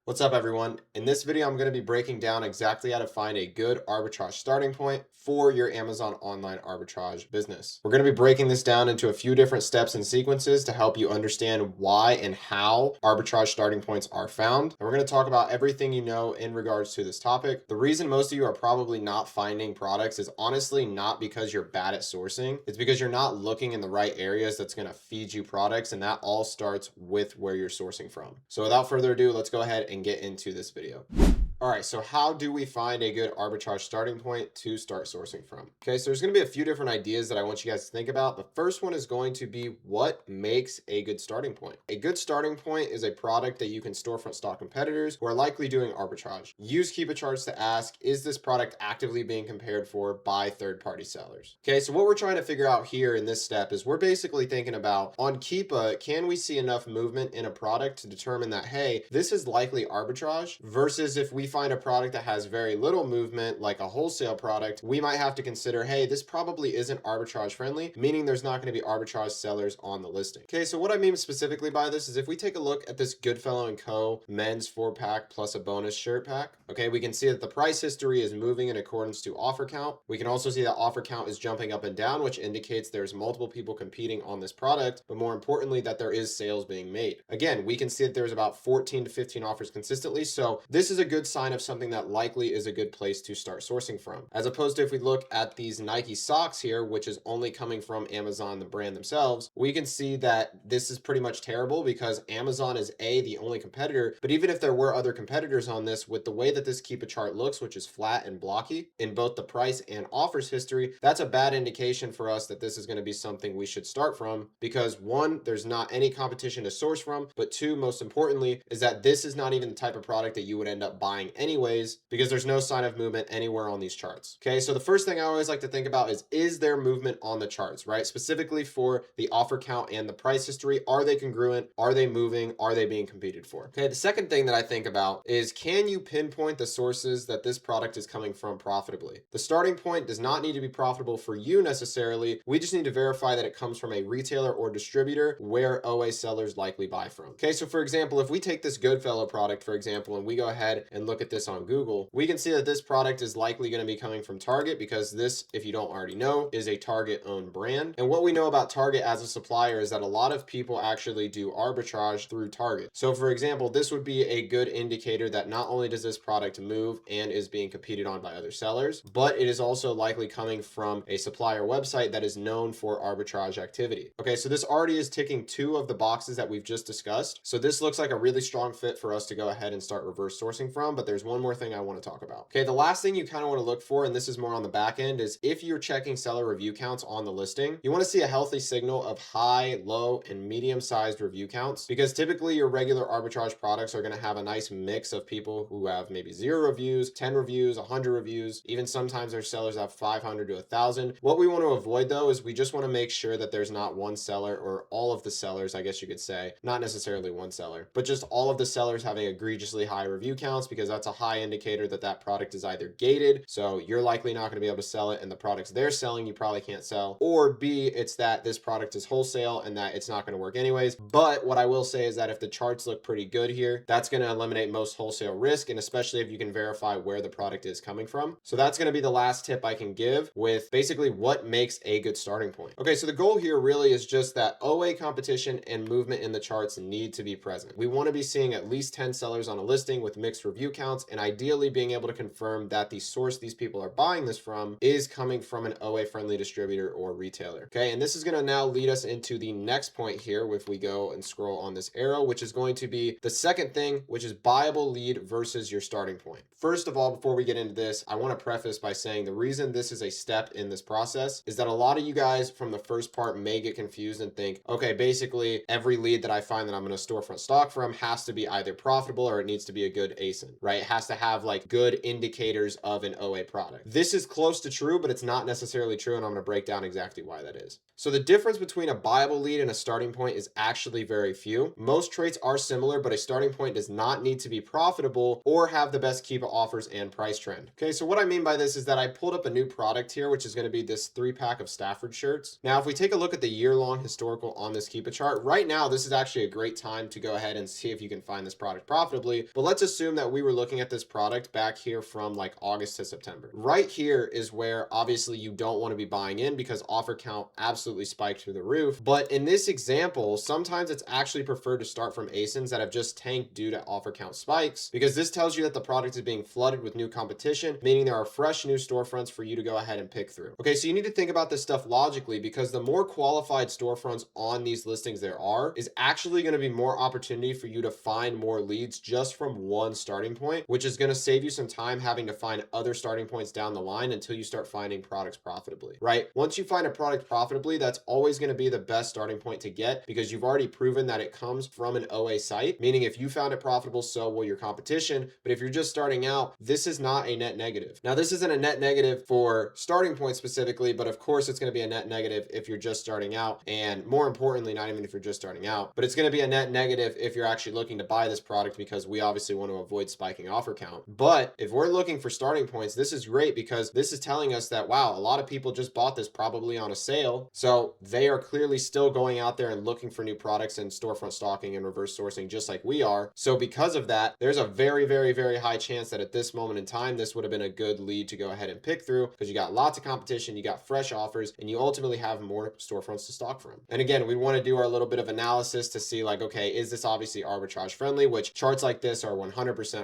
What's up, everyone? In this video, I'm going to be breaking down exactly how to find a good arbitrage starting point for your Amazon online arbitrage business. We're going to be breaking this down into a few different steps and sequences to help you understand why and how arbitrage starting points are found. And we're going to talk about everything you know in regards to this topic. The reason most of you are probably not finding products is honestly not because you're bad at sourcing. It's because you're not looking in the right areas that's going to feed you products. And that all starts with where you're sourcing from. So without further ado, let's go ahead and get into this video. All right, so how do we find a good arbitrage starting point to start sourcing from? Okay, so there's going to be a few different ideas that I want you guys to think about. The first one is going to be what makes a good starting point. A good starting point is a product that you can storefront stock competitors who are likely doing arbitrage. Use Keepa charts to ask, is this product actively being compared for by third-party sellers? Okay, so what we're trying to figure out here in this step is we're basically thinking about on Keepa, can we see enough movement in a product to determine that, hey, this is likely arbitrage versus if we find a product that has very little movement, like a wholesale product, we might have to consider, hey, this probably isn't arbitrage friendly, meaning there's not going to be arbitrage sellers on the listing. Okay, so what I mean specifically by this is if we take a look at this Goodfellow & Co. men's 4-pack plus a bonus shirt pack, okay, we can see that the price history is moving in accordance to offer count. We can also see that offer count is jumping up and down, which indicates there's multiple people competing on this product, but more importantly, that there is sales being made. Again, we can see that there's about 14 to 15 offers consistently, so this is a good sign of something that likely is a good place to start sourcing from. As opposed to if we look at these Nike socks here, which is only coming from Amazon, the brand themselves, we can see that this is pretty much terrible because Amazon is the only competitor, but even if there were other competitors on this, with the way that this Keepa chart looks, which is flat and blocky in both the price and offers history, that's a bad indication for us that this is going to be something we should start from because one, there's not any competition to source from, but two, most importantly, is that this is not even the type of product that you would end up buying anyways because there's no sign of movement anywhere on these charts. Okay, so the first thing I always like to think about is there movement on the charts, right? Specifically for the offer count and the price history. Are they congruent? Are they moving? Are they being competed for? Okay, the second thing that I think about is, can you pinpoint the sources that this product is coming from profitably? The starting point does not need to be profitable for you necessarily. We just need to verify that it comes from a retailer or distributor where OA sellers likely buy from. Okay, so for example, if we take this Goodfellow product, for example, and we go ahead and look at this on Google, we can see that this product is likely going to be coming from Target because this, if you don't already know, is a Target owned brand. And what we know about Target as a supplier is that a lot of people actually do arbitrage through Target. So for example, this would be a good indicator that not only does this product move and is being competed on by other sellers, but it is also likely coming from a supplier website that is known for arbitrage activity. Okay, so this already is ticking two of the boxes that we've just discussed. So this looks like a really strong fit for us to go ahead and start reverse sourcing from, but there's one more thing I want to talk about. Okay, the last thing you kind of want to look for, and this is more on the back end, is if you're checking seller review counts on the listing, you want to see a healthy signal of high, low, and medium-sized review counts because typically your regular arbitrage products are going to have a nice mix of people who have maybe 0 reviews, 10 reviews, 100 reviews, even sometimes their sellers have 500 to 1,000. What we want to avoid though is we just want to make sure that there's not one seller or all of the sellers, I guess you could say, not necessarily one seller, but just all of the sellers having egregiously high review counts because that's a high indicator that that product is either gated, so you're likely not going to be able to sell it and the products they're selling you probably can't sell, or B, it's that this product is wholesale and that it's not going to work anyways. But what I will say is that if the charts look pretty good here, that's going to eliminate most wholesale risk, and especially if you can verify where the product is coming from. So that's going to be the last tip I can give with basically what makes a good starting point. Okay, so the goal here really is just that OA competition and movement in the charts need to be present. We want to be seeing at least 10 sellers on a listing with mixed review counts, and ideally being able to confirm that the source these people are buying this from is coming from an OA friendly distributor or retailer. Okay, and this is going to now lead us into the next point here if we go and scroll on this arrow, which is going to be the second thing, which is buyable lead versus your starting point. First of all, before we get into this, I want to preface by saying the reason this is a step in this process is that a lot of you guys from the first part may get confused and think, okay, basically every lead that I find that I'm going to storefront stock from has to be either profitable or it needs to be a good ASIN, right? right? It has to have like good indicators of an OA product. This is close to true, but it's not necessarily true, and I'm going to break down exactly why that is. So the difference between a buyable lead and a starting point is actually very few. Most traits are similar, but a starting point does not need to be profitable or have the best Keepa offers and price trend. Okay, so what I mean by this is that I pulled up a new product here, which is going to be this 3-pack of Stafford shirts. Now, if we take a look at the year-long historical on this Keepa chart, right now, this is actually a great time to go ahead and see if you can find this product profitably. But let's assume that we were looking at this product back here from like August to September. Right here is where obviously you don't want to be buying in because offer count absolutely spiked through the roof. But in this example, sometimes it's actually preferred to start from ASINs that have just tanked due to offer count spikes, because this tells you that the product is being flooded with new competition, meaning there are fresh new storefronts for you to go ahead and pick through. Okay, so you need to think about this stuff logically, because the more qualified storefronts on these listings there are, is actually going to be more opportunity for you to find more leads just from one starting point, which is going to save you some time having to find other starting points down the line until you start finding products profitably, right? Once you find a product profitably, that's always going to be the best starting point to get, because you've already proven that it comes from an OA site, meaning if you found it profitable, so will your competition. But if you're just starting out, this is not a net negative. Now, this isn't a net negative for starting point specifically, but of course it's going to be a net negative if you're just starting out, and more importantly, not even if you're just starting out, but it's going to be a net negative if you're actually looking to buy this product, because we obviously want to avoid spiking offer count. But if we're looking for starting points, this is great, because this is telling us that, wow, a lot of people just bought this probably on a sale, so they are clearly still going out there and looking for new products and storefront stocking and reverse sourcing just like we are. So because of that, there's a very, very, very high chance that at this moment in time, this would have been a good lead to go ahead and pick through, because you got lots of competition, you got fresh offers, and you ultimately have more storefronts to stock from. And again, we want to do our little bit of analysis to see like, okay, is this obviously arbitrage friendly, which charts like this are 100%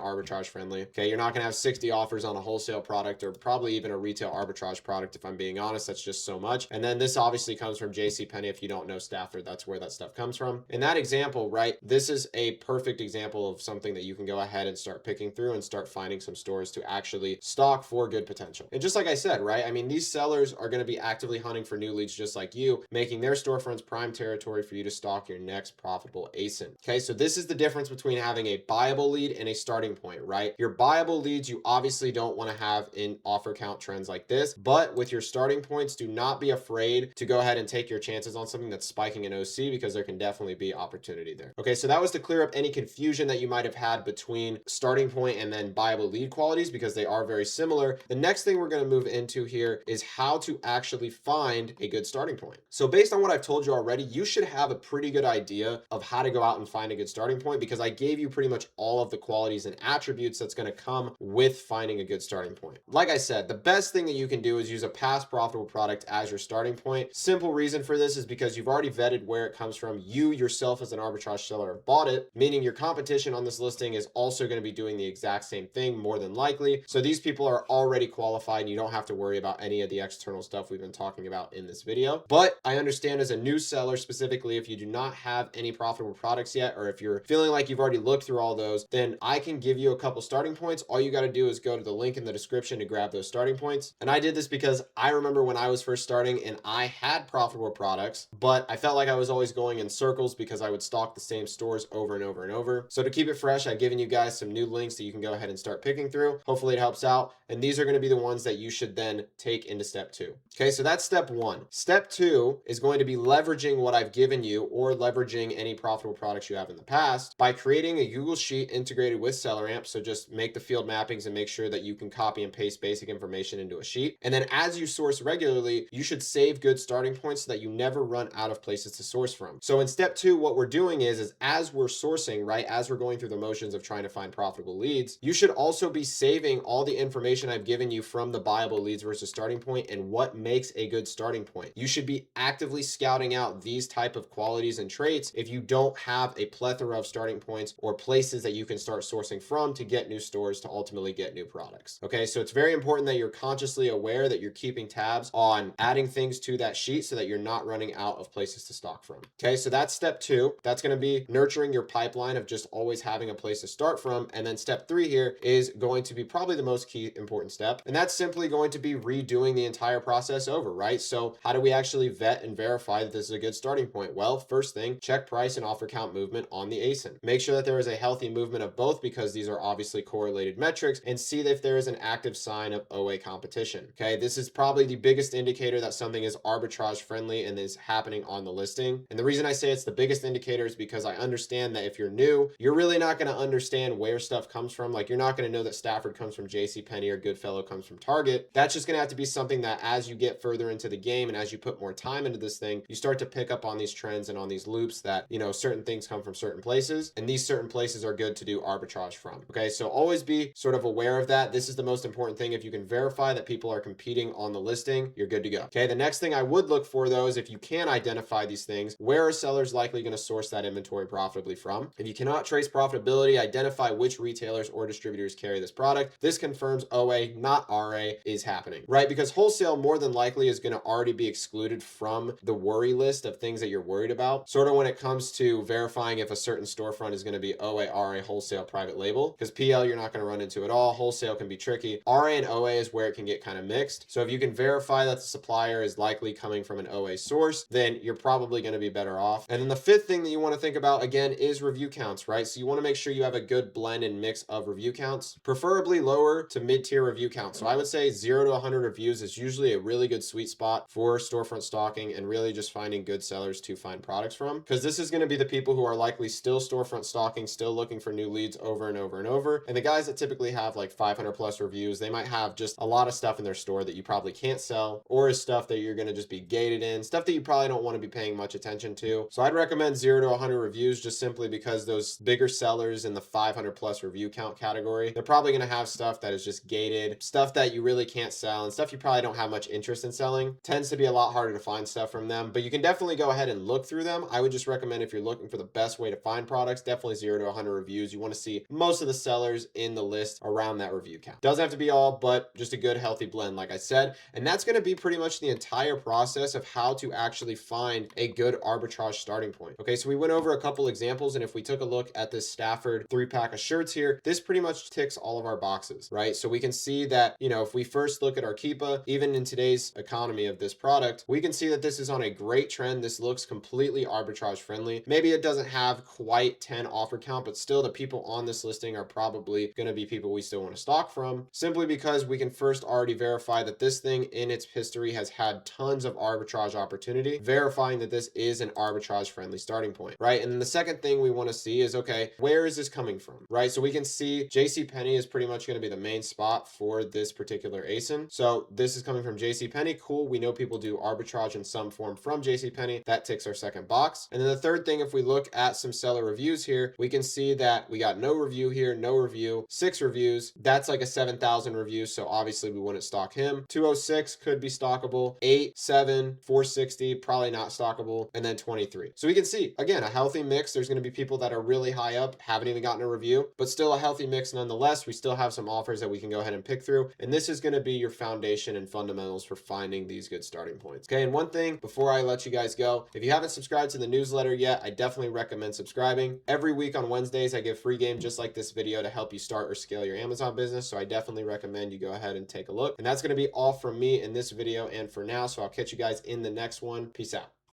arbitrage friendly. Okay, you're not going to have 60 offers on a wholesale product, or probably even a retail arbitrage product, if I'm being honest. That's just so much. And then this obviously comes from JCPenney. If you don't know Stafford, that's where that stuff comes from. In that example, right, this is a perfect example of something that you can go ahead and start picking through and start finding some stores to actually stock for good potential. And just like I said, right, I mean, these sellers are going to be actively hunting for new leads just like you, making their storefronts prime territory for you to stock your next profitable ASIN. Okay, so this is the difference between having a buyable lead and a starting point, right? Your buyable leads, you obviously don't want to have in offer count trends like this, but with your starting points, do not be afraid to go ahead and take your chances on something that's spiking in OC, because there can definitely be opportunity there. Okay, so that was to clear up any confusion that you might have had between starting point and then buyable lead qualities, because they are very similar. The next thing we're going to move into here is how to actually find a good starting point. So based on what I've told you already, you should have a pretty good idea of how to go out and find a good starting point, because I gave you pretty much all of the qualities and attributes that's going to come with finding a good starting point. Like I said, the best thing that you can do is use a past profitable product as your starting point. Simple reason for this is because you've already vetted where it comes from. You yourself as an arbitrage seller have bought it, meaning your competition on this listing is also going to be doing the exact same thing more than likely. So these people are already qualified and you don't have to worry about any of the external stuff we've been talking about in this video. But I understand as a new seller specifically, if you do not have any profitable products yet, or if you're feeling like you've already looked through all those, then I can give you a couple starting points. All you got to do is go to the link in the description to grab those starting points. And I did this because I remember when I was first starting and I had profitable products, but I felt like I was always going in circles because I would stock the same stores over and over and over. So to keep it fresh, I've given you guys some new links that you can go ahead and start picking through. Hopefully it helps out. And these are going to be the ones that you should then take into step 2. Okay, so that's step 1. Step 2 is going to be leveraging what I've given you, or leveraging any profitable products you have in the past, by creating a Google Sheet integrated with SellerAmp. So just make the field mappings and make sure that you can copy and paste basic information into a sheet. And then as you source regularly, you should save good starting points so that you never run out of places to source from. So in step 2, what we're doing is as we're sourcing, right, as we're going through the motions of trying to find profitable leads, you should also be saving all the information I've given you from the buyable leads versus starting point and what makes a good starting point. You should be actively scouting out these type of qualities and traits if you don't have a plethora of starting points or places that you can start sourcing from to get new stores to ultimately get new products. Okay, so it's very important that you're consciously aware that you're keeping tabs on adding things to that sheet so that you're not running out of places to stock from. Okay, so that's step 2. That's going to be nurturing your pipeline of just always having a place to start from. And then step 3 here is going to be probably the most key important step. And that's simply going to be redoing the entire process over, right? So how do we actually vet and verify that this is a good starting point? Well, first thing, check price and offer count movement on the ASIN. Make sure that there is a healthy movement of both, because these are obviously correlated metrics, and see if there is an active sign of OA competition. Okay, this is probably the biggest indicator that something is arbitrage friendly and is happening on the listing. And the reason I say it's the biggest indicator is because I understand that if you're new, you're really not going to understand where stuff comes from. Like, you're not going to know that Stafford comes from JCPenney or Goodfellow comes from Target. That's just going to have to be something that as you get further into the game and as you put more time into this thing, you start to pick up on these trends and on these loops that, you know, certain things come from certain places, and these certain places are good to do arbitrage from. Okay, so always be sort of aware of that. This is the most important thing. If you can verify that people are competing on the listing, you're good to go. Okay, the next thing I would look for though is if you can identify these things, where are sellers likely going to source that inventory profitably from? If you cannot trace profitability, identify which retailers or distributors carry this product. This confirms OA, not RA, is happening, right? Because wholesale more than likely is going to already be excluded from the worry list of things that you're worried about. Sort of when it comes to verifying if a certain storefront is going to be OA, RA, wholesale, private label, because PL you're not going to run into at all. Wholesale can be tricky. RA and OA is where it can get kind of mixed. So if you can verify that the supplier is likely coming from an OA source, then you're probably going to be better off. And then the fifth thing that you want to think about again is review counts, right? So you want to make sure you have a good blend and mix of review counts, preferably lower to mid-tier review counts. So I would say 0 to 100 reviews is usually a really good sweet spot for storefront stalking and really just finding good sellers to find products from, because this is going to be the people who are likely still storefront stalking, still looking for new leads over and over and over. And the guys that typically have like 500 plus reviews, they might have just a lot of stuff in their store that you probably can't sell, or is stuff that you're going to just be gated in, stuff that you probably don't want to be paying much attention to. So I'd recommend 0 to 100 reviews, just simply because those bigger sellers in the 500 plus review count category, they're probably going to have stuff that is just gated, stuff that you really can't sell, and stuff you probably don't have much interest in selling. Tends to be a lot harder to find stuff from them, but you can definitely go ahead and look through them. I would just recommend, if you're looking for the best way to find products, definitely 0 to 100 reviews. You want to see most of the sellers in the list around that review count. Doesn't have to be all, but just a good healthy blend, like I said. And that's going to be pretty much the entire process of how to actually find a good arbitrage starting point. Okay, so we went over a couple examples, and if we took a look at this Stafford 3-pack of shirts here, this pretty much ticks all of our boxes, right? So we can see that, you know, if we first look at our Keepa, even in today's economy of this product, we can see that this is on a great trend. This looks completely arbitrage friendly. Maybe it doesn't have quite 10 offer count, but still the people on this listing are probably going to be people we still want to stock from, simply because we can first already verify that this thing in its history has had tons of arbitrage opportunity, verifying that this is an arbitrage friendly starting point, right? And then the second thing we want to see is, okay, where is this coming from, right? So we can see JCPenney is pretty much going to be the main spot for this particular ASIN. So this is coming from JCPenney. Cool. We know people do arbitrage in some form from JCPenney. That ticks our second box. And then the third thing, if we look at some seller reviews here, we can see that we got no review here, no review, 6 reviews. That's like a 7,000 reviews. So obviously we wouldn't stock him. 206 could be stockable. 8, 7, 460, probably not stockable. And then 23. So we can see, again, a healthy mix. There's going to be people that are really high up, haven't even gotten a review, but still a healthy mix nonetheless. We still have some offers that we can go ahead and pick through. And this is going to be your foundation and fundamentals for finding these good starting points. Okay, and one thing before I let you guys go, if you haven't subscribed to the newsletter yet, I definitely recommend subscribing. Every week on Wednesdays, I give free game just like this video to help you start or scale your Amazon business. So I definitely recommend you go ahead and take a look. And that's going to be all from me in this video and for now. So I'll catch you guys in the next one. Peace out.